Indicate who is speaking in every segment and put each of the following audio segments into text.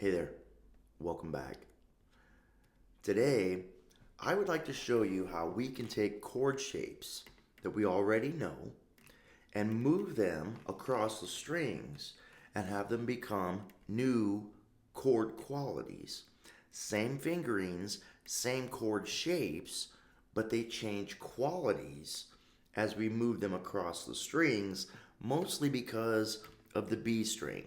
Speaker 1: Hey there, welcome back. Today, I would like to show you how we can take chord shapes that we already know and move them across the strings and have them become new chord qualities. Same fingerings, same chord shapes, but they change qualities as we move them across the strings, mostly because of the B string,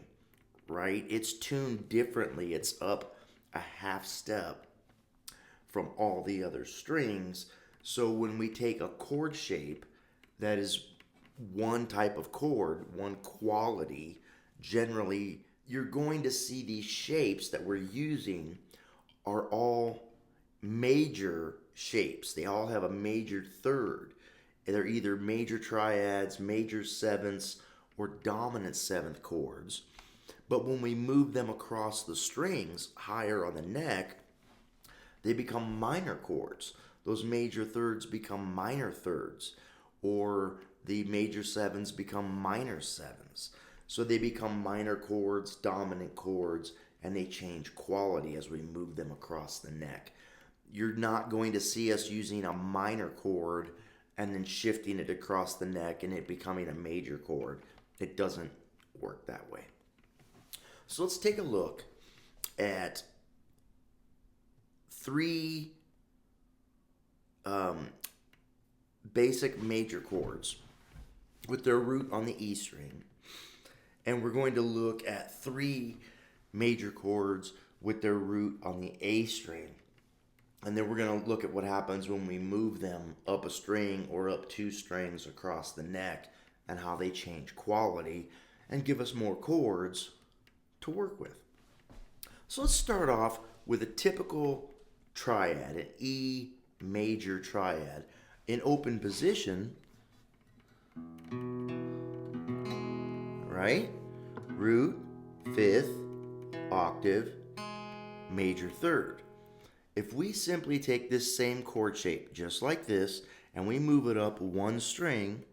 Speaker 1: right? It's tuned differently. It's up a half step from all the other strings. So when we take a chord shape that is one type of chord, one quality, generally you're going to see these shapes that we're using are all major shapes. They all have a major third. They're either major triads, major sevenths, or dominant seventh chords. But when we move them across the strings higher on the neck, they become minor chords. Those major thirds become minor thirds, or the major sevens become minor sevens. So they become minor chords, dominant chords, and they change quality as we move them across the neck. You're not going to see us using a minor chord and then shifting it across the neck and it becoming a major chord. It doesn't work that way. So let's take a look at three basic major chords with their root on the E string. And we're going to look at three major chords with their root on the A string. And then we're going to look at what happens when we move them up a string or up two strings across the neck and how they change quality and give us more chords to work with. So let's start off with a typical triad, an E major triad. In open position, right? Root, fifth, octave, major third. If we simply take this same chord shape, just like this, and we move it up one string,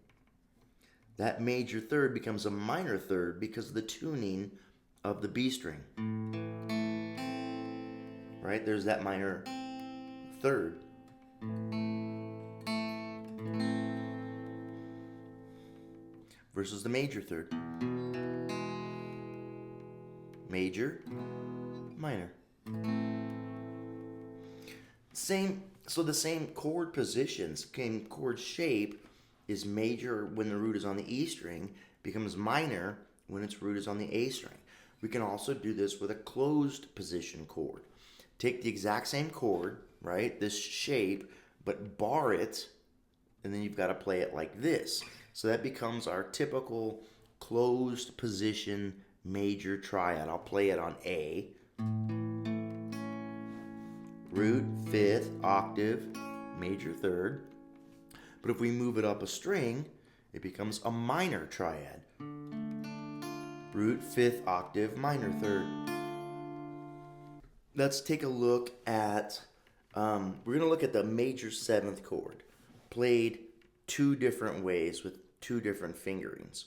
Speaker 1: that major third becomes a minor third because of the tuning of the B string. Right? There's that minor third. Versus the major third. Major, minor. So the same chord positions, chord shape is major when the root is on the E string, becomes minor when its root is on the A string. We can also do this with a closed position chord. Take the exact same chord, right, this shape, but bar it, and then you've got to play it like this. So that becomes our typical closed position major triad. I'll play it on A. Root, fifth, octave, major third. But if we move it up a string, it becomes a minor triad. Root, fifth, octave, minor third. Let's take a look at, we're going to look at the major seventh chord, played two different ways with two different fingerings.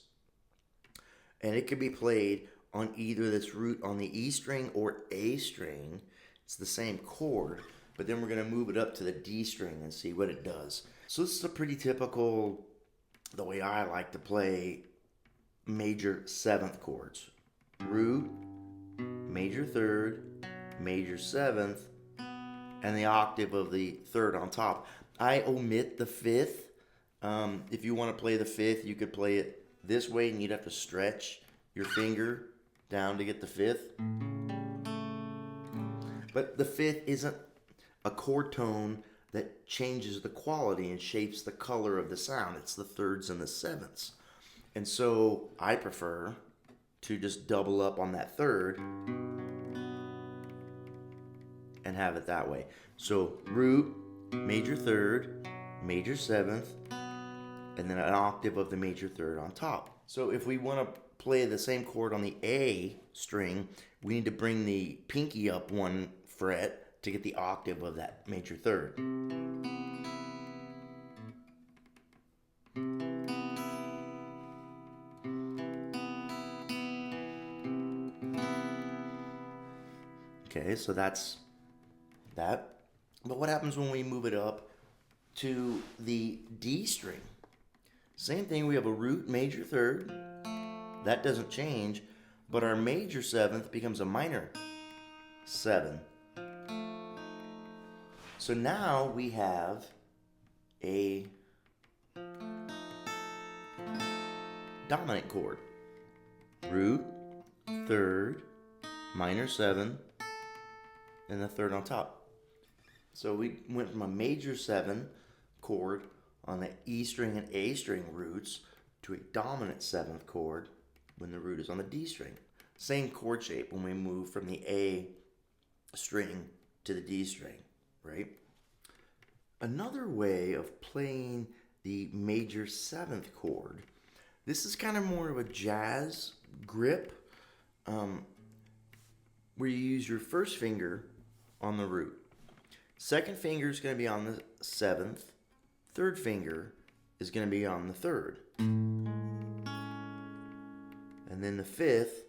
Speaker 1: And it can be played on either this root on the E string or A string. It's the same chord, but then we're going to move it up to the D string and see what it does. So this is a pretty typical, the way I like to play major seventh chords. Root, major third, major seventh, and the octave of the third on top. I omit the fifth. If you want to play the fifth, you could play it this way and you'd have to stretch your finger down to get the fifth. But the fifth isn't a chord tone that changes the quality and shapes the color of the sound. It's the thirds and the sevenths. And so I prefer to just double up on that third and have it that way. So root, major third, major seventh, and then an octave of the major third on top. So if we want to play the same chord on the A string, we need to bring the pinky up one fret to get the octave of that major third. Okay, so that's that. But what happens when we move it up to the D string? Same thing, we have a root major third. That doesn't change, but our major seventh becomes a minor seven. So now we have a dominant chord. Root, third, minor seven, and the third on top. So we went from a major seven chord on the E string and A string roots to a dominant seventh chord when the root is on the D string. Same chord shape when we move from the A string to the D string, right? Another way of playing the major seventh chord, this is kind of more of a jazz grip, where you use your first finger on the root. Second finger is going to be on the seventh. Third finger is going to be on the third. And then the fifth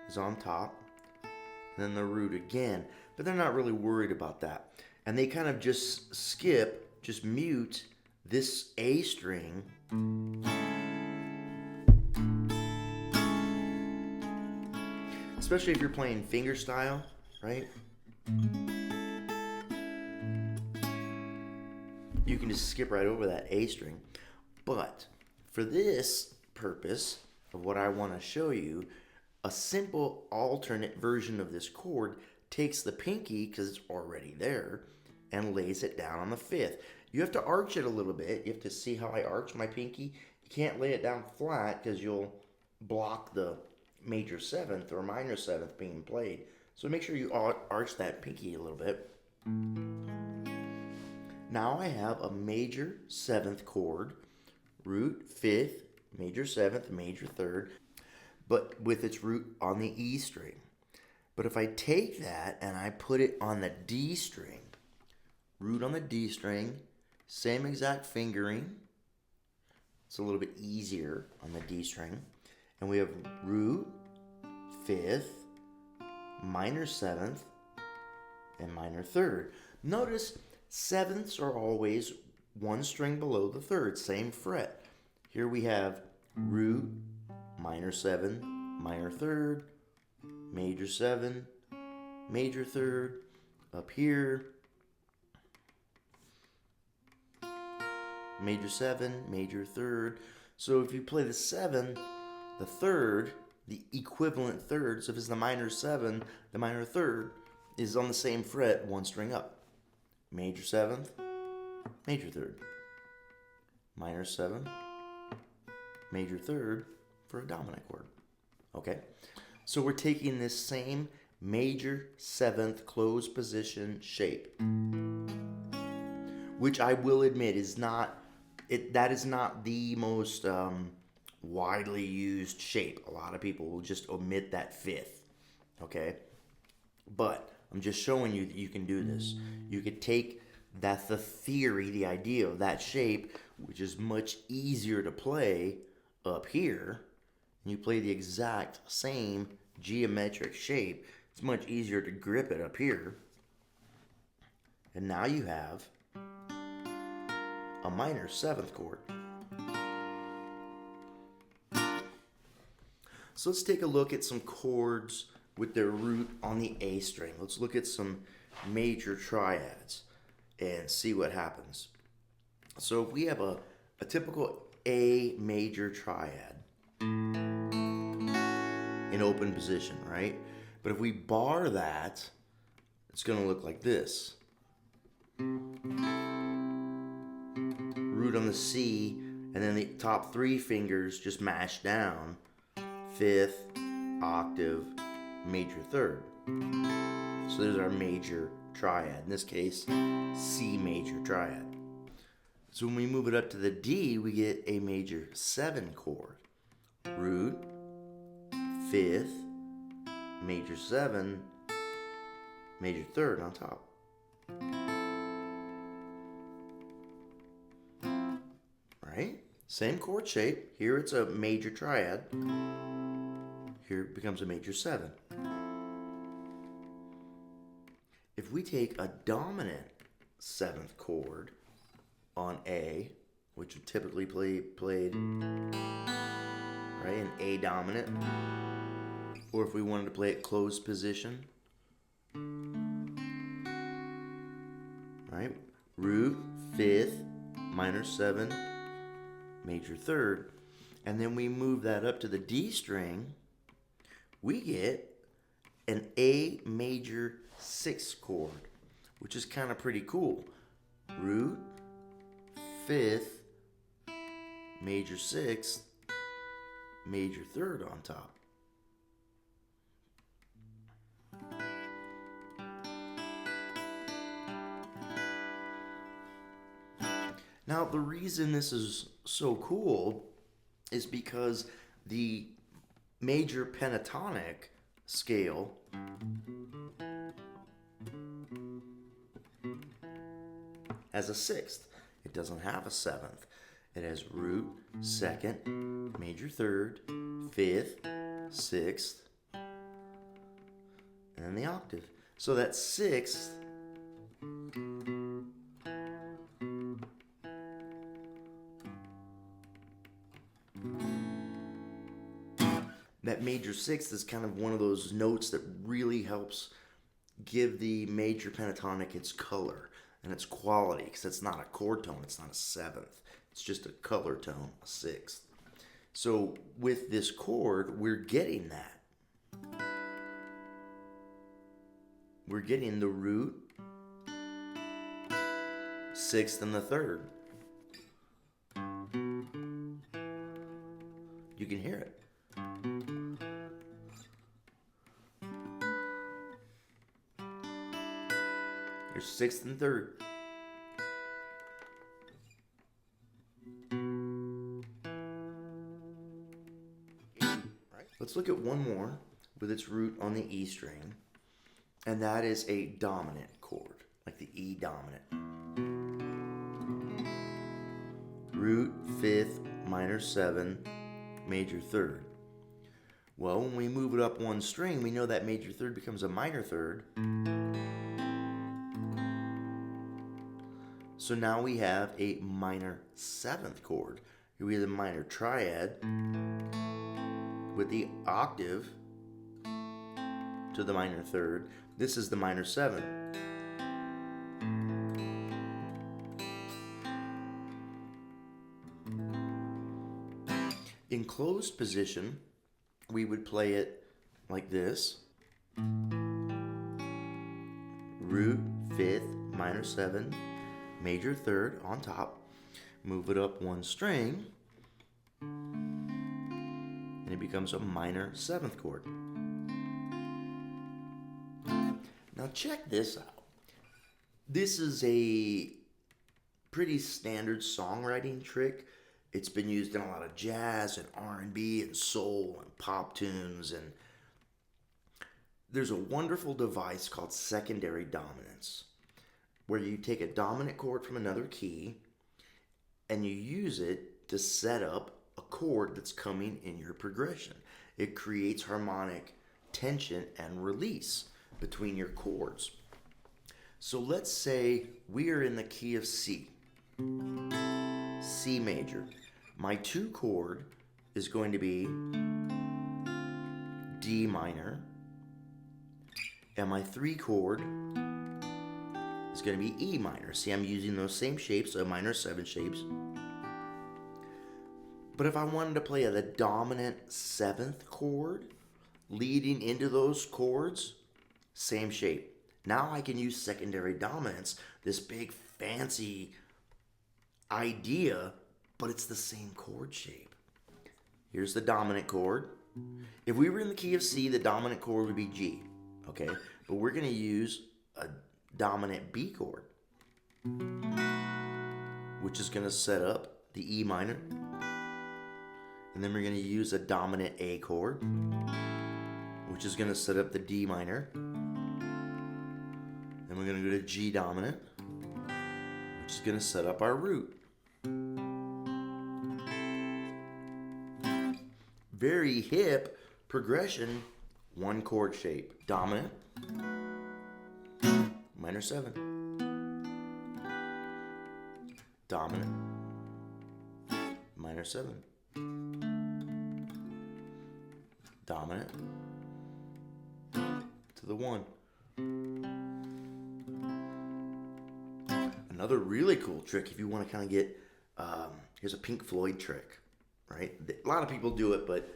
Speaker 1: is on top. And then the root again. But they're not really worried about that. And they kind of just skip, just mute this A string. Especially if you're playing finger style, right? You can just skip right over that A string. But for this purpose of what I want to show you, a simple alternate version of this chord takes the pinky, because it's already there, and lays it down on the fifth. You have to arch it a little bit. You have to see how I arch my pinky. You can't lay it down flat because you'll block the major seventh or minor seventh being played. So make sure you arch that pinky a little bit. Now I have a major seventh chord, root, fifth, major seventh, major third, but with its root on the E string. But if I take that and I put it on the D string, root on the D string, same exact fingering, it's a little bit easier on the D string, and we have root, fifth, minor seventh, and minor third. Notice sevenths are always one string below the third, same fret. Here we have root, minor seven, minor third, major seven, major third, up here, major seven, major third. So if you play the seven, the third, the equivalent third, so if it's the minor seven, the minor third is on the same fret, one string up. Major seventh, major third, minor seven, major third for a dominant chord. Okay, so we're taking this same major seventh closed position shape, which I will admit is not that is not the most widely used shape. A lot of people will just omit that fifth. Okay, but I'm just showing you that you can do this. You could take that's the theory, the idea of that shape, which is much easier to play up here. And you play the exact same geometric shape. It's much easier to grip it up here. And now you have a minor seventh chord. So let's take a look at some chords with their root on the A string. Let's look at some major triads and see what happens. So if we have a typical A major triad in open position, right? But if we bar that, it's going to look like this. Root on the C, and then the top three fingers just mashed down. Fifth, octave, major third. So there's our major triad. In this case, C major triad. So when we move it up to the D, we get a major seven chord. Root, fifth, major seven, major third on top. Right? Same chord shape. Here it's a major triad. Here it becomes a major seven. If we take a dominant 7th chord on A, which would typically played right in A dominant, or if we wanted to play it closed position, right? Root, 5th, minor 7, major 3rd, and then we move that up to the D string, we get an A major 6th chord, which is kind of pretty cool. Root, 5th, major 6th, major 3rd on top. Now, the reason this is so cool is because the major pentatonic scale has a 6th. It doesn't have a 7th. It has root, 2nd, major 3rd, 5th, 6th, and then the octave. So that 6th major 6th is kind of one of those notes that really helps give the major pentatonic its color and its quality, because it's not a chord tone, it's not a 7th, it's just a color tone, a 6th. So with this chord, we're getting that. We're getting the root, 6th, and the 3rd. You can hear it. Here's 6th and 3rd. Let's look at one more with its root on the E string, and that is a dominant chord, like the E dominant. Root, 5th, minor 7, major 3rd. Well, when we move it up one string, we know that major 3rd becomes a minor 3rd. So now we have a minor 7th chord. Here we have the minor triad with the octave to the minor 3rd. This is the minor 7. In closed position, we would play it like this. Root, 5th, minor 7, major 3rd on top. Move it up one string, and it becomes a minor 7th chord. Now check this out. This is a pretty standard songwriting trick. It's been used in a lot of jazz and R&B and soul and pop tunes, and there's a wonderful device called secondary dominance, where you take a dominant chord from another key and you use it to set up a chord that's coming in your progression. It creates harmonic tension and release between your chords. So let's say we are in the key of C, C major. My 2 chord is going to be D minor, and my 3 chord is going to be E minor. See, I'm using those same shapes, so minor 7 shapes. But if I wanted to play the dominant 7th chord leading into those chords, same shape. Now I can use secondary dominance, this big fancy idea, but it's the same chord shape. Here's the dominant chord. If we were in the key of C, the dominant chord would be G, okay? But we're going to use a dominant B chord, which is going to set up the E minor. And then we're going to use a dominant A chord, which is going to set up the D minor. Then we're going to go to G dominant, which is going to set up our root. Very hip progression, one chord shape. Dominant, minor 7, dominant, minor 7, dominant, to the 1. Another really cool trick if you want to kind of get, here's a Pink Floyd trick, right? A lot of people do it, but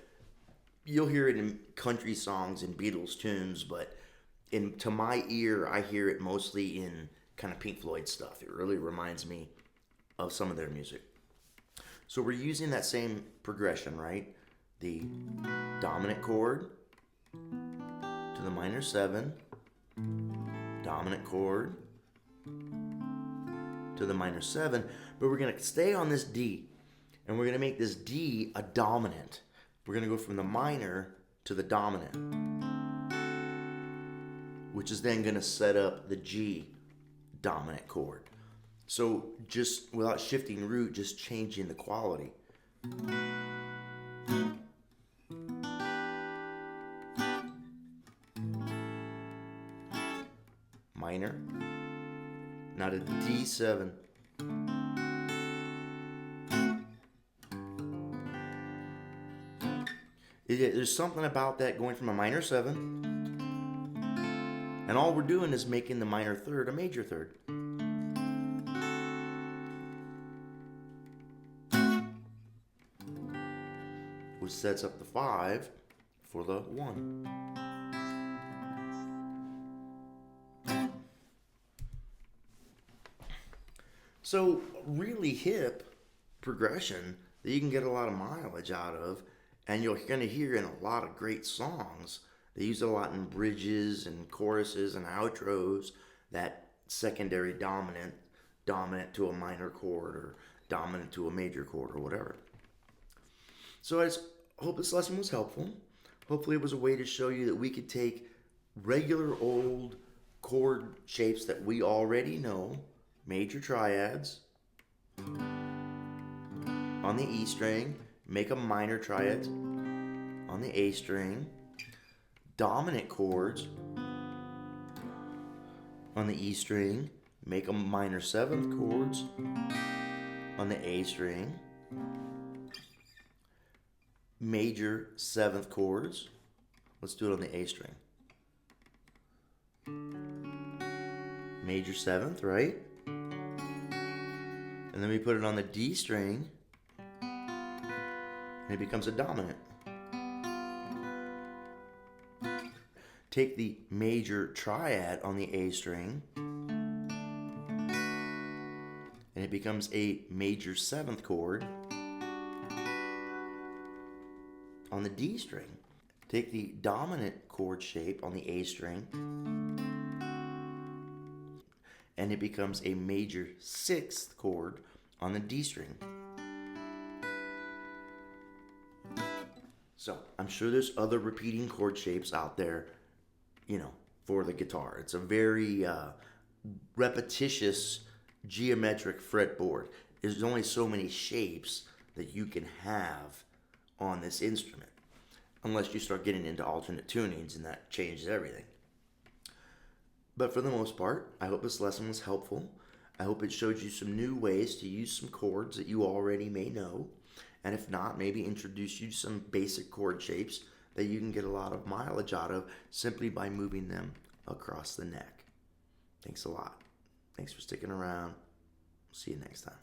Speaker 1: you'll hear it in country songs and Beatles tunes, but to my ear, I hear it mostly in kind of Pink Floyd stuff. It really reminds me of some of their music. So we're using that same progression, right? The dominant chord to the minor 7, dominant chord to the minor 7, but we're going to stay on this D, and we're going to make this D a dominant. We're going to go from the minor to the dominant, which is then going to set up the G dominant chord. So just without shifting root, just changing the quality. Minor, now to D7. There's something about that going from a minor 7, and all we're doing is making the minor third a major third. Which sets up the 5 for the 1. So really hip progression that you can get a lot of mileage out of, and you're going to hear in a lot of great songs. They use it a lot in bridges and choruses and outros, that secondary dominant to a minor chord or dominant to a major chord or whatever. So I hope this lesson was helpful. Hopefully it was a way to show you that we could take regular old chord shapes that we already know, major triads, on the E string, make a minor triad on the A string, dominant chords on the E string, make a minor 7th chords on the A string, major 7th chords. Let's do it on the A string. Major 7th, right? And then we put it on the D string, and it becomes a dominant. Take the major triad on the A string, and it becomes a major 7th chord on the D string. Take the dominant chord shape on the A string, and it becomes a major 6th chord on the D string. So I'm sure there's other repeating chord shapes out there, for the guitar. It's a very repetitious geometric fretboard. There's only so many shapes that you can have on this instrument, unless you start getting into alternate tunings, and that changes everything. But for the most part, I hope this lesson was helpful. I hope it showed you some new ways to use some chords that you already may know. And if not, maybe introduce you to some basic chord shapes that you can get a lot of mileage out of simply by moving them across the neck. Thanks a lot. Thanks for sticking around. See you next time.